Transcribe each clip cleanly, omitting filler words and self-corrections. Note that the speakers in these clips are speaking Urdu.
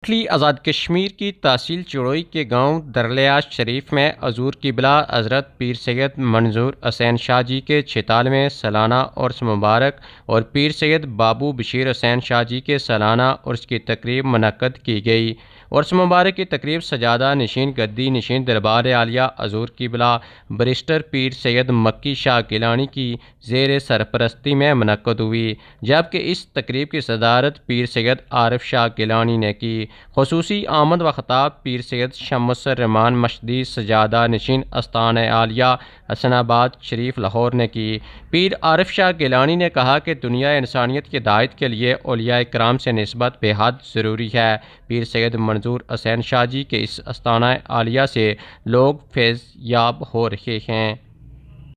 کوٹلی آزاد کشمیر کی تحصیل چڑوئی کے گاؤں درلیاز شریف میں حضور قبلہ حضرت پیر سید منظور حسین شاہ جی کے 46ویں سالانہ عرس مبارک اور پیر سید بابو بشیر حسین شاہ جی کے سالانہ عرس کی تقریب منعقد کی گئی۔ عرس مبارک کی تقریب سجادہ نشین گدی نشین دربار عالیہ حضور قبلہ بریسٹر پیر سید مکی شاہ گیلانی کی زیر سرپرستی میں منعقد ہوئی، جبکہ اس تقریب کی صدارت پیر سید عارف شاہ گیلانی نے کی۔ خصوصی آمد و خطاب پیر سید شمس الرحمان مشدی سجادہ نشین آستان عالیہ حسن آباد شریف لاہور نے کی۔ پیر عارف شاہ گیلانی نے کہا کہ دنیا انسانیت کی ہدایت کے لیے اولیاء کرام سے نسبت بے حد ضروری ہے۔ پیر سید منظور حسین شاہ جی کے اس آستانہ عالیہ سے لوگ فیض یاب ہو رہے ہیں۔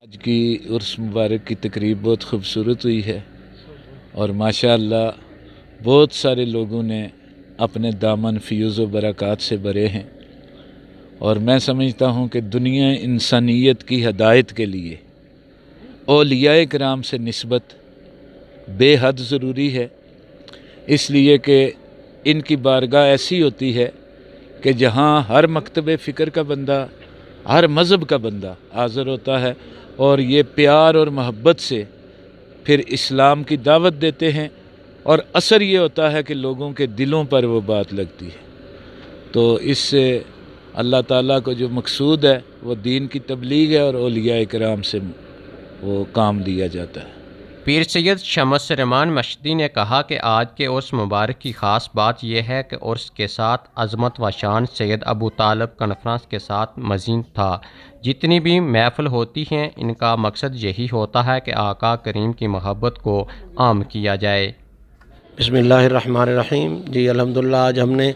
آج کی عرس مبارک کی تقریب بہت خوبصورت ہوئی ہے اور ماشاءاللہ بہت سارے لوگوں نے اپنے دامن فیوز و برکات سے بھرے ہیں، اور میں سمجھتا ہوں کہ دنیا انسانیت کی ہدایت کے لیے اولیاء کرام سے نسبت بے حد ضروری ہے، اس لیے کہ ان کی بارگاہ ایسی ہوتی ہے کہ جہاں ہر مکتب فکر کا بندہ، ہر مذہب کا بندہ حاضر ہوتا ہے، اور یہ پیار اور محبت سے پھر اسلام کی دعوت دیتے ہیں، اور اثر یہ ہوتا ہے کہ لوگوں کے دلوں پر وہ بات لگتی ہے۔ تو اس سے اللہ تعالیٰ کو جو مقصود ہے وہ دین کی تبلیغ ہے، اور اولیاء کرام سے وہ کام دیا جاتا ہے۔ پیر سید شمس الرحمان مشدی نے کہا کہ آج کے عرس مبارک کی خاص بات یہ ہے کہ عرس کے ساتھ عظمت و شان سید ابو طالب کانفرنس کے ساتھ مزین تھا۔ جتنی بھی محفل ہوتی ہیں ان کا مقصد یہی ہوتا ہے کہ آقا کریم کی محبت کو عام کیا جائے۔ بسم اللہ الرحمن الرحیم۔ جی الحمدللہ آج ہم نے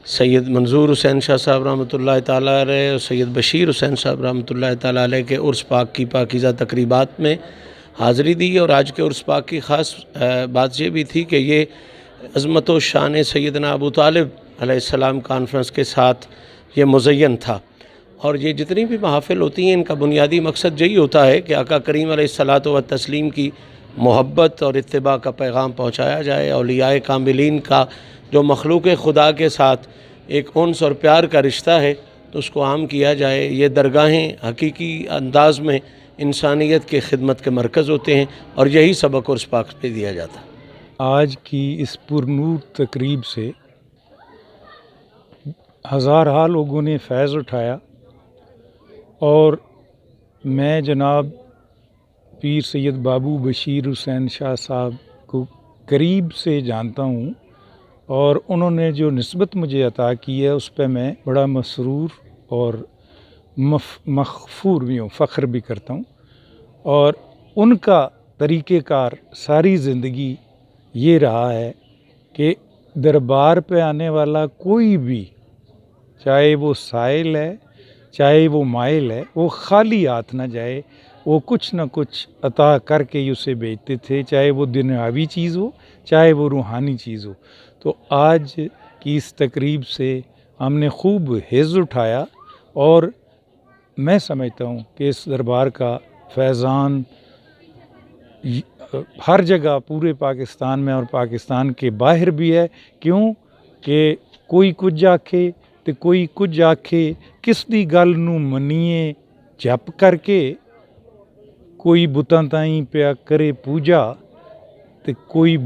سید منظور حسین شاہ صاحب رحمۃ اللہ تعالیٰ علیہ اور سید بشیر حسین صاحب رحمۃ اللہ تعالیٰ علیہ کے عرس پاک کی پاکیزہ تقریبات میں حاضری دی، اور آج کے عرس پاک کی خاص بات یہ بھی تھی کہ یہ عظمت و شان سیدنا ابو طالب علیہ السلام کانفرنس کے ساتھ یہ مزین تھا۔ اور یہ جتنی بھی محافل ہوتی ہیں ان کا بنیادی مقصد یہی ہوتا ہے کہ آقا کریم علیہ الصلاۃ والتسلیم کی محبت اور اتباع کا پیغام پہنچایا جائے، اولیاء کاملین کا جو مخلوق خدا کے ساتھ ایک انس اور پیار کا رشتہ ہے تو اس کو عام کیا جائے۔ یہ درگاہیں حقیقی انداز میں انسانیت کی خدمت کے مرکز ہوتے ہیں، اور یہی سبق عرس پاک پہ دیا جاتا ہے۔ آج کی اس پرنور تقریب سے ہزارہ لوگوں نے فیض اٹھایا، اور میں جناب پیر سید بابو بشیر حسین شاہ صاحب کو قریب سے جانتا ہوں، اور انہوں نے جو نسبت مجھے عطا کی ہے اس پہ میں بڑا مسرور اور مغفور بھی ہوں، فخر بھی کرتا ہوں۔ اور ان کا طریقہ کار ساری زندگی یہ رہا ہے کہ دربار پہ آنے والا کوئی بھی، چاہے وہ سائل ہے چاہے وہ مائل ہے، وہ خالی ہاتھ نہ جائے، وہ کچھ نہ کچھ عطا کر کے ہی اسے بیچتے تھے، چاہے وہ دنیاوی چیز ہو چاہے وہ روحانی چیز ہو۔ تو آج کی اس تقریب سے ہم نے خوب حظ اٹھایا، اور میں سمجھتا ہوں کہ اس دربار کا فیضان ہر جگہ پورے پاکستان میں اور پاکستان کے باہر بھی ہے۔ کیوں کہ کوئی کچھ آکھے تے کوئی کچھ آکھے، کس دی گل نو منیے جپ کر کے، کوئی بتاں تائیں پیا کرے پوجا تے کوئی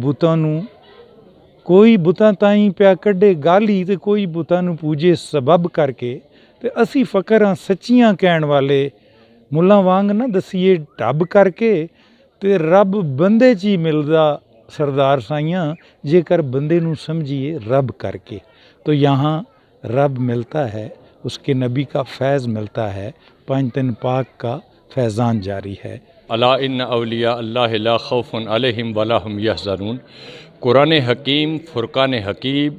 بتاں تائیں پیا کڈے گالی تے کوئی بتاں نو پوجے سبب کر کے۔ تے اسی فقر ہاں سچیاں کہن والے، ملاں وانگ نہ دسیے ڈب کر کے، تے رب بندے چی ملدا سردار سائیاں جے کر بندے نو سمجھیے رب کر کے۔ تو یہاں رب ملتا ہے، اس کے نبی کا فیض ملتا ہے، پانچ دن پاک کا فیضان جاری ہے۔ الا ان اولیاء اللہ لا خوف علیہم ولا هم یحزنون۔ قرآن حکیم، فرقان حکیم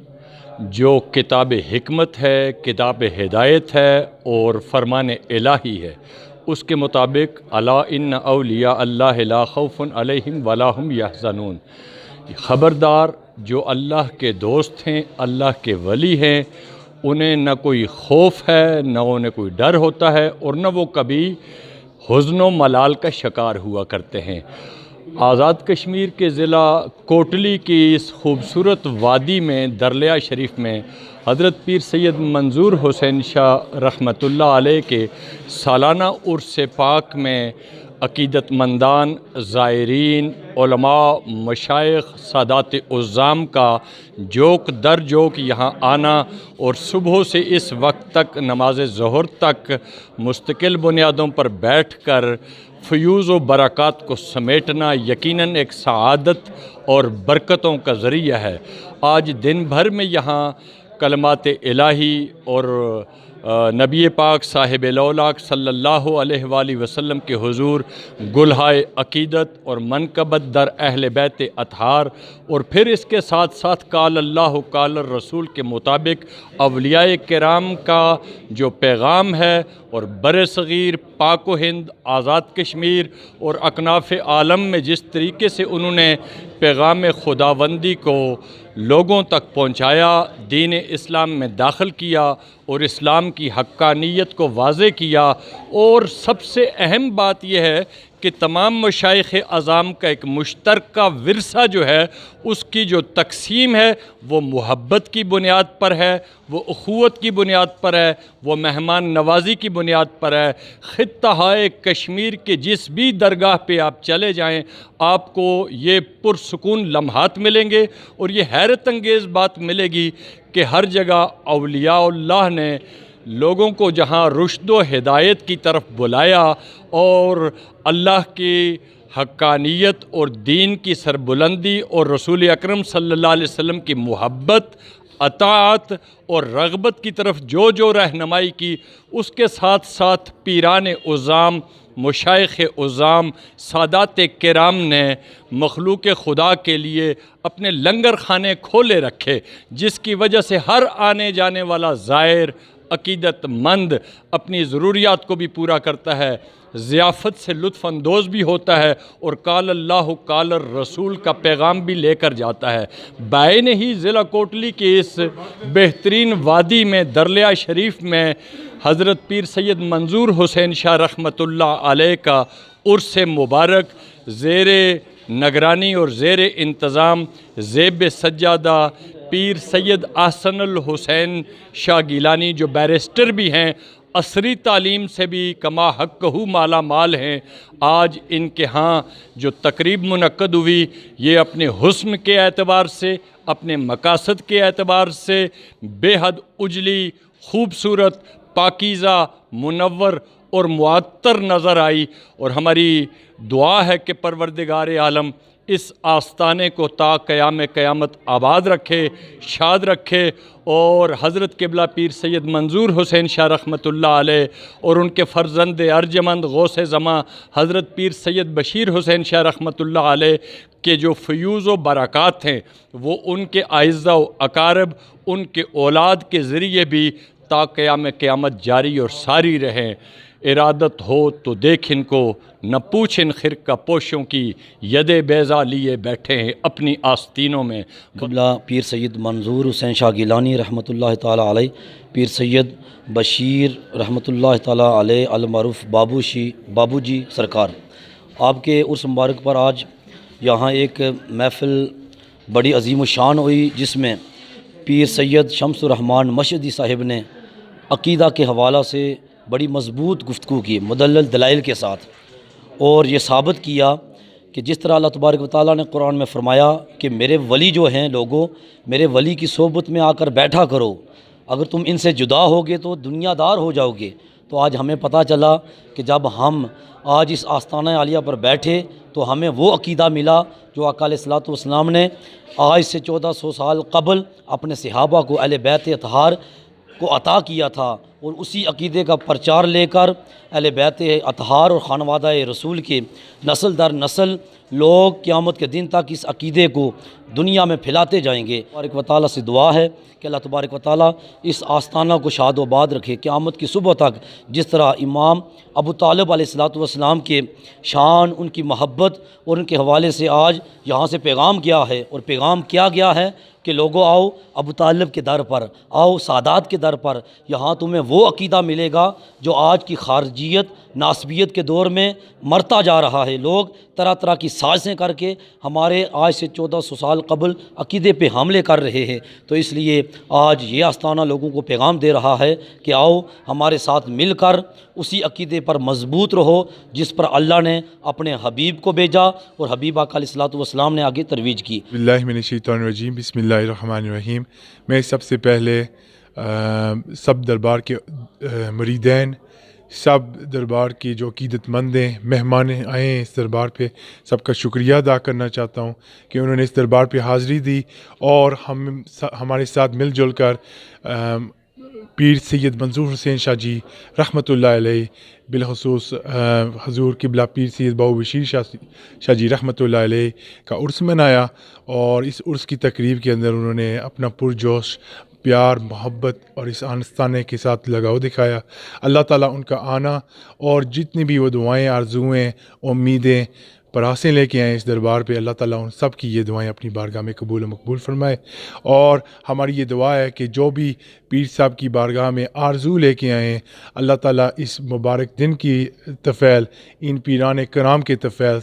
جو کتاب حکمت ہے، کتاب ہدایت ہے اور فرمان الہی ہے، اس کے مطابق الا ان اولیاء اللہ لا خوف علیہم ولا هم یحزنون، خبردار جو اللہ کے دوست ہیں، اللہ کے ولی ہیں، انہیں نہ کوئی خوف ہے، نہ انہیں کوئی ڈر ہوتا ہے، اور نہ وہ کبھی حزن و ملال کا شکار ہوا کرتے ہیں۔ آزاد کشمیر کے ضلع کوٹلی کی اس خوبصورت وادی میں درلیا شریف میں حضرت پیر سید منظور حسین شاہ رحمۃ اللہ علیہ کے سالانہ عرس پاک میں عقیدت مندان، زائرین، علماء، مشائخ، سادات عظام کا جوک در جوک یہاں آنا اور صبح سے اس وقت تک نماز ظہر تک مستقل بنیادوں پر بیٹھ کر فیوز و برکات کو سمیٹنا یقیناً ایک سعادت اور برکتوں کا ذریعہ ہے۔ آج دن بھر میں یہاں کلمات الہی اور نبی پاک صاحب لولاک صلی اللہ علیہ وآلہ وسلم کے حضور گلہائے عقیدت اور منقبت در اہل بیت اطہار، اور پھر اس کے ساتھ ساتھ قال اللہ قال الرسول کے مطابق اولیاء کرام کا جو پیغام ہے، اور بر صغیر، پاک و ہند، آزاد کشمیر اور اکناف عالم میں جس طریقے سے انہوں نے پیغام خداوندی کو لوگوں تک پہنچایا، دین اسلام میں داخل کیا اور اسلام کی حقانیت کو واضح کیا، اور سب سے اہم بات یہ ہے کہ تمام مشائخ اعظام کا ایک مشترکہ ورثہ جو ہے، اس کی جو تقسیم ہے وہ محبت کی بنیاد پر ہے، وہ اخوت کی بنیاد پر ہے، وہ مہمان نوازی کی بنیاد پر ہے۔ خطہ کشمیر کے جس بھی درگاہ پہ آپ چلے جائیں، آپ کو یہ پرسکون لمحات ملیں گے، اور یہ حیرت انگیز بات ملے گی کہ ہر جگہ اولیاء اللہ نے لوگوں کو جہاں رشد و ہدایت کی طرف بلایا اور اللہ کی حقانیت اور دین کی سربلندی اور رسول اکرم صلی اللہ علیہ وسلم کی محبت، اطاعت اور رغبت کی طرف جو رہنمائی کی، اس کے ساتھ ساتھ پیران عظام، مشائخ عظام، سادات کرام نے مخلوق خدا کے لیے اپنے لنگر خانے کھولے رکھے، جس کی وجہ سے ہر آنے جانے والا زائر عقیدت مند اپنی ضروریات کو بھی پورا کرتا ہے، ضیافت سے لطف اندوز بھی ہوتا ہے، اور قال اللہ قال الرسول کا پیغام بھی لے کر جاتا ہے۔ بعین ہی ضلع کوٹلی کی اس بہترین وادی میں درلیا شریف میں حضرت پیر سید منظور حسین شاہ رحمۃ اللہ علیہ کا عرس مبارک زیر نگرانی اور زیر انتظام زیب سجادہ پیر سید احسن الحسین شاہ گیلانی، جو بیرسٹر بھی ہیں، عصری تعلیم سے بھی کما حقہ مالا مال ہیں، آج ان کے ہاں جو تقریب منعقد ہوئی، یہ اپنے حسن کے اعتبار سے، اپنے مقاصد کے اعتبار سے بے حد اجلی، خوبصورت، پاکیزہ، منور اور معطر نظر آئی، اور ہماری دعا ہے کہ پروردگار عالم اس آستانے کو تا قیام قیامت آباد رکھے، شاد رکھے، اور حضرت قبلہ پیر سید منظور حسین شاہ رحمۃ اللہ علیہ اور ان کے فرزند ارجمند غوث زماں حضرت پیر سید بشیر حسین شاہ رحمۃ اللہ علیہ کے جو فیوز و برکات ہیں، وہ ان کے اعزہ و اقارب، ان کے اولاد کے ذریعے بھی تا قیام قیامت جاری اور ساری رہیں۔ ارادت ہو تو دیکھ ان کو، نہ پوچھن خرقہ پوشوں کی، ید بیضا لیے بیٹھے ہیں اپنی آستینوں میں۔ قبلہ پیر سید منظور حسین شاہ گیلانی رحمۃ اللہ تعالیٰ علیہ، پیر سید بشیر رحمۃ اللہ تعالیٰ علیہ المعروف بابو جی سرکار، آپ کے عرس مبارک پر آج یہاں ایک محفل بڑی عظیم الشان ہوئی، جس میں پیر سید شمس الرحمان مشہدی صاحب نے عقیدہ کے حوالہ سے بڑی مضبوط گفتگو کی، مدلل دلائل کے ساتھ، اور یہ ثابت کیا کہ جس طرح اللہ تبارک و تعالیٰ نے قرآن میں فرمایا کہ میرے ولی جو ہیں لوگوں، میرے ولی کی صحبت میں آ کر بیٹھا کرو، اگر تم ان سے جدا ہوگے تو دنیا دار ہو جاؤ گے۔ تو آج ہمیں پتہ چلا کہ جب ہم آج اس آستانہ عالیہ پر بیٹھے تو ہمیں وہ عقیدہ ملا جو آقا علیہ الصلوۃ والسلام نے آج سے 1400 سال قبل اپنے صحابہ کو، اہل بیت اطہار کو عطا کیا تھا، اور اسی عقیدے کا پرچار لے کر اہل بیت اطہار اور خانوادہ رسول کے نسل در نسل لوگ قیامت کے دن تک اس عقیدے کو دنیا میں پھیلاتے جائیں گے۔ تبارک و تعالیٰ سے دعا ہے کہ اللہ تبارک و تعالیٰ اس آستانہ کو شاد و آباد رکھے، قیامت کی صبح تک جس طرح امام ابو طالب علیہ الصلوۃ والسلام کے شان، ان کی محبت اور ان کے حوالے سے آج یہاں سے پیغام کیا ہے، اور پیغام کیا گیا ہے کہ لوگوں آؤ ابو طالب کے در پر، آؤ سادات کے در پر، یہاں تمہیں وہ عقیدہ ملے گا جو آج کی خارجیت، ناسبیت کے دور میں مرتا جا رہا ہے۔ لوگ طرح طرح کی سازشیں کر کے ہمارے آج سے 1400 سال قبل عقیدے پہ حملے کر رہے ہیں۔ تو اس لیے آج یہ آستانہ لوگوں کو پیغام دے رہا ہے کہ آؤ ہمارے ساتھ مل کر اسی عقیدے پر مضبوط رہو جس پر اللہ نے اپنے حبیب کو بھیجا اور حبیب آقا علیہ الصلوۃ والسلام نے آگے ترویج کی۔ باللہ من الشیطان الرجیم، بسم اللہ الرحمن الرحیم۔ میں سب سے پہلے سب دربار کے مریدین، سب دربار کے جو عقیدت مند ہیں، مہمان آئے ہیں اس دربار پہ، سب کا شکریہ ادا کرنا چاہتا ہوں کہ انہوں نے اس دربار پہ حاضری دی اور ہمارے ساتھ مل جل کر پیر سید منظور حسین شاہ جی رحمۃ اللہ علیہ، بالخصوص حضور قبلہ پیر سید بابو بشیر شاہ جی رحمۃ اللہ علیہ کا عرس منایا، اور اس عرس کی تقریب کے اندر انہوں نے اپنا پرجوش پیار، محبت اور اس آستانے کے ساتھ لگاؤ دکھایا۔ اللہ تعالیٰ ان کا آنا اور جتنی بھی وہ دعائیں، آرزوئیں، امیدیں، پراسیں لے کے آئیں اس دربار پہ، اللہ تعالیٰ ان سب کی یہ دعائیں اپنی بارگاہ میں قبول و مقبول فرمائے۔ اور ہماری یہ دعا ہے کہ جو بھی پیر صاحب کی بارگاہ میں آرزو لے کے آئیں، اللہ تعالیٰ اس مبارک دن کی طفیل، ان پیران کرام کے طفیل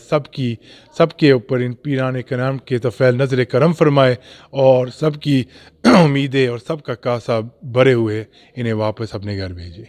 سب کے اوپر ان پیران کرام کے طفیل نظر کرم فرمائے، اور سب کی امیدیں اور سب کا کاسہ بھرے ہوئے انہیں واپس اپنے گھر بھیجے۔